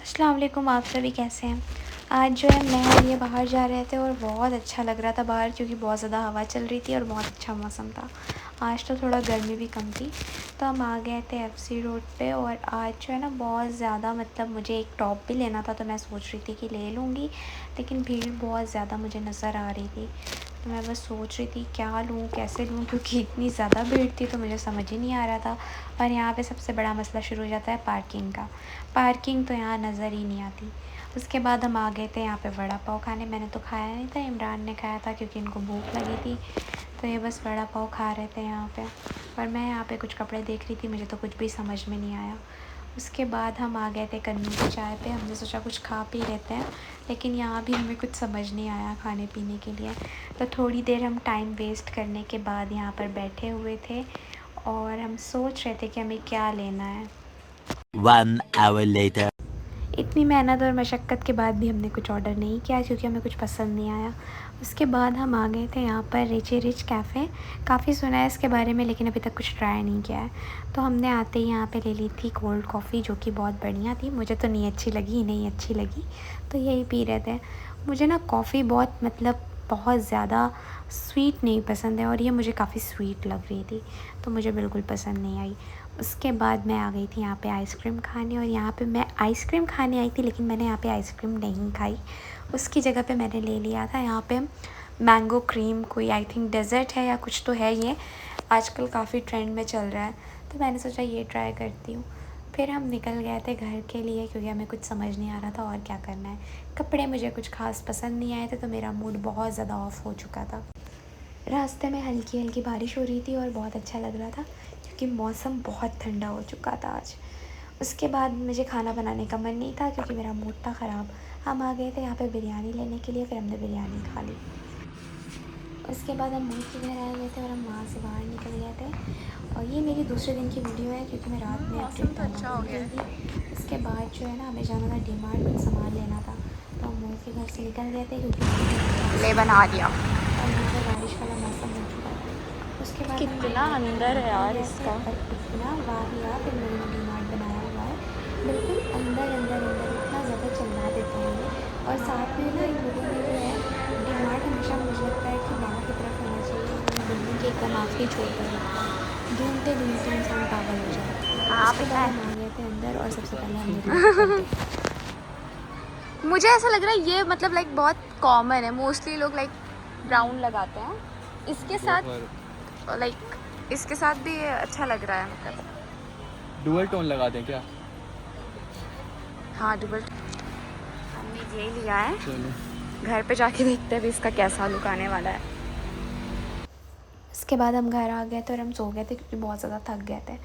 अस्सलाम वालेकुम, आप सभी कैसे हैं। आज जो है मैं और ये बाहर जा रहे थे और बहुत अच्छा लग रहा था बाहर, क्योंकि बहुत ज़्यादा हवा चल रही थी और बहुत अच्छा मौसम था। आज तो थोड़ा गर्मी भी कम थी, तो हम आ गए थे एफसी रोड पे। और आज जो है ना बहुत ज़्यादा मुझे एक टॉप भी लेना था, तो मैं सोच रही थी कि ले लूँगी, लेकिन भीड़ बहुत ज़्यादा मुझे नज़र आ रही थी। तो मैं बस सोच रही थी क्या लूँ, कैसे लूँ, क्योंकि इतनी ज़्यादा भीड़ थी तो मुझे समझ ही नहीं आ रहा था। और यहाँ पे सबसे बड़ा मसला शुरू हो जाता है पार्किंग का। पार्किंग तो यहाँ नज़र ही नहीं आती। उसके बाद हम आ गए थे यहाँ पे वड़ा पाव खाने। मैंने तो खाया नहीं था, इमरान ने खाया था क्योंकि इनको भूख लगी थी। तो ये बस वड़ा पाव खा रहे थे यहाँ पे। और मैं यहाँ पे कुछ कपड़े देख रही थी, मुझे तो कुछ भी समझ में नहीं आया। उसके बाद हम आ गए थे कन्नू की चाय पे। हमने सोचा कुछ खा पी लेते हैं, लेकिन यहाँ भी हमें कुछ समझ नहीं आया खाने पीने के लिए। तो थोड़ी देर हम टाइम वेस्ट करने के बाद यहाँ पर बैठे हुए थे और हम सोच रहे थे कि हमें क्या लेना है। 1 hour later. इतनी मेहनत और मशक्क़त के बाद भी हमने कुछ ऑर्डर नहीं किया, क्योंकि हमें कुछ पसंद नहीं आया। उसके बाद हम आ गए थे यहाँ पर रिची रिच कैफ़े। काफ़ी सुना है इसके बारे में, लेकिन अभी तक कुछ ट्राई नहीं किया है। तो हमने आते ही यहाँ पे ले ली थी कोल्ड कॉफ़ी, जो कि बहुत बढ़िया थी। मुझे तो नहीं अच्छी लगी, नहीं अच्छी लगी, तो यही पी रहे थे। मुझे ना कॉफ़ी बहुत ज़्यादा स्वीट नहीं पसंद है, और ये मुझे काफ़ी स्वीट लग रही थी, तो मुझे बिल्कुल पसंद नहीं आई। उसके बाद मैं आ गई थी यहाँ पे आइसक्रीम खाने, और यहाँ पे मैं आइसक्रीम खाने आई थी, लेकिन मैंने यहाँ पे आइसक्रीम नहीं खाई। उसकी जगह पे मैंने ले लिया था यहाँ पे मैंगो क्रीम, कोई आई थिंक डेज़र्ट है या कुछ तो है, ये आजकल काफ़ी ट्रेंड में चल रहा है, तो मैंने सोचा ये ट्राई करती हूँ। फिर हम निकल गए थे घर के लिए, क्योंकि हमें कुछ समझ नहीं आ रहा था और क्या करना है। कपड़े मुझे कुछ खास पसंद नहीं आए थे, तो मेरा मूड बहुत ज़्यादा ऑफ हो चुका था। रास्ते में हल्की हल्की बारिश हो रही थी और बहुत अच्छा लग रहा था, क्योंकि मौसम बहुत ठंडा हो चुका था आज। उसके बाद मुझे खाना बनाने का मन नहीं था, क्योंकि मेरा मूड था ख़राब। हम आ गए थे यहाँ पे बिरयानी लेने के लिए, फिर हमने बिरयानी खा ली। उसके बाद हम मोहित के घर आ गए थे और हम वहाँ से बाहर निकल गए थे। और ये मेरी दूसरे दिन की वीडियो है, क्योंकि मैं रात में मौसम अपडेट तो डालना अच्छा हो भूल गया गई है। थी। उसके बाद जो है ना हमें जाना था डीमार्ट, कुछ सामान लेना था, तो हम मोहित के घर से निकल गए थे, क्योंकि ले बना दिया। और यहाँ पर बारिश वाला मौसम हो चुका था। उसके बाद हम कितना डीमार्ट के लिए अंदर है निकल यार गए थे, इसका। और इतना वाहियात इन लोगों ने डीमार्ट बनाया हुआ है। बिल्कुल अंदर अंदर अंदर इतना ज़्यादा चिल्ला देते हैं ये। और साथ में ना इन लोगों ने जो है डीमार्ट हमेशा मुझे लगता है कि बाहर की तरफ होना चाहिए, इन्होंने बिल्डिंग के एकदम आखिरी छोर पर रखा है। ढूंढते ढूंढते इंसान पागल हो जाए। हाँ उसके पता बाद हम आ है। गए थे अंदर, और सबसे पहले हमने लिए पर्दे। मुझे ऐसा लग रहा है ये मतलब लाइक बहुत कॉमन है, मोस्टली लोग लाइक ब्राउन लगाते हैं इसके साथ, लाइक इसके साथ भी ये अच्छा लग रहा है मतलब। डुअल टोन लगा दें क्या? हाँ डबल। हमने ये लिया है, चलो। घर पे जाके देखते हैं भी इसका कैसा लुक आने वाला है। उसके बाद हम घर आ गए थे और हम सो गए थे, क्योंकि बहुत ज़्यादा थक गए थे।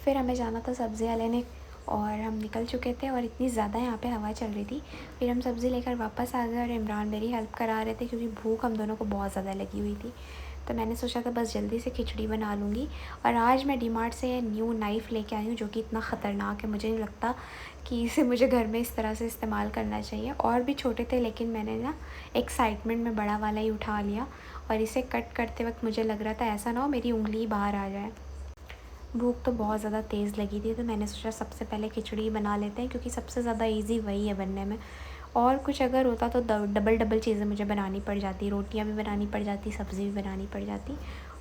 फिर हमें जाना था सब्ज़ियाँ लेने, और हम निकल चुके थे, और इतनी ज़्यादा यहाँ पे हवा चल रही थी। फिर हम सब्ज़ी लेकर वापस आ गए, और इमरान मेरी हेल्प करा रहे थे, क्योंकि भूख हम दोनों को बहुत ज़्यादा लगी हुई थी। तो मैंने सोचा था बस जल्दी से खिचड़ी बना लूँगी। और आज मैं डीमार्ट से न्यू नाइफ़ लेके आई हूँ, जो कि इतना ख़तरनाक है, मुझे नहीं लगता कि इसे मुझे घर में इस तरह से इस्तेमाल करना चाहिए। और भी छोटे थे, लेकिन मैंने ना एक्साइटमेंट में बड़ा वाला ही उठा लिया, और इसे कट करते वक्त मुझे लग रहा था ऐसा ना हो मेरी उंगली बाहर आ जाए। भूख तो बहुत ज़्यादा तेज़ लगी थी, तो मैंने सोचा सबसे पहले खिचड़ी बना लेते हैं, क्योंकि सबसे ज़्यादा इजी वही है बनने में। और कुछ अगर होता तो डबल डबल चीज़ें मुझे बनानी पड़ जाती, रोटियां भी बनानी पड़ जाती, सब्ज़ी भी बनानी पड़ जाती,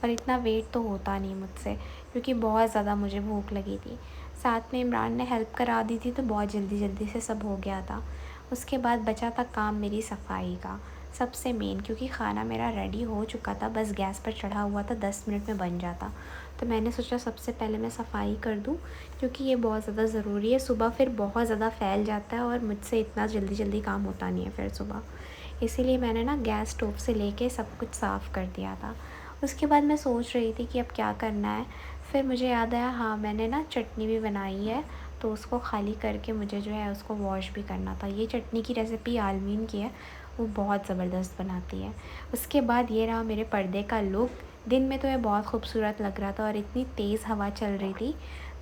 और इतना वेट तो होता नहीं मुझसे, क्योंकि बहुत ज़्यादा मुझे भूख लगी थी। साथ में इमरान ने हेल्प करा दी थी, तो बहुत जल्दी जल्दी से सब हो गया था। उसके बाद बचा था काम मेरी सफाई का, सबसे मेन, क्योंकि खाना मेरा रेडी हो चुका था, बस गैस पर चढ़ा हुआ था, 10 मिनट में बन जाता। तो मैंने सोचा सबसे पहले मैं सफाई कर दूं, क्योंकि ये बहुत ज़्यादा ज़रूरी है। सुबह फिर बहुत ज़्यादा फैल जाता है, और मुझसे इतना जल्दी जल्दी काम होता नहीं है फिर सुबह। इसीलिए मैंने ना गैस स्टोव से लेके सब कुछ साफ़ कर दिया था। उसके बाद मैं सोच रही थी कि अब क्या करना है। फिर मुझे याद आया, हाँ मैंने ना चटनी भी बनाई है, तो उसको खाली करके मुझे जो है उसको वॉश भी करना था। ये चटनी की रेसिपी आलमीन की है, वो बहुत ज़बरदस्त बनाती है। उसके बाद ये रहा मेरे पर्दे का लुक। दिन में तो ये बहुत खूबसूरत लग रहा था, और इतनी तेज़ हवा चल रही थी,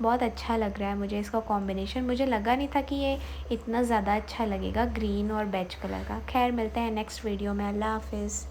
बहुत अच्छा लग रहा है मुझे इसका कॉम्बिनेशन। मुझे लगा नहीं था कि ये इतना ज़्यादा अच्छा लगेगा, ग्रीन और बेज कलर का। खैर मिलते हैं नेक्स्ट वीडियो में। अल्लाह हाफिज़।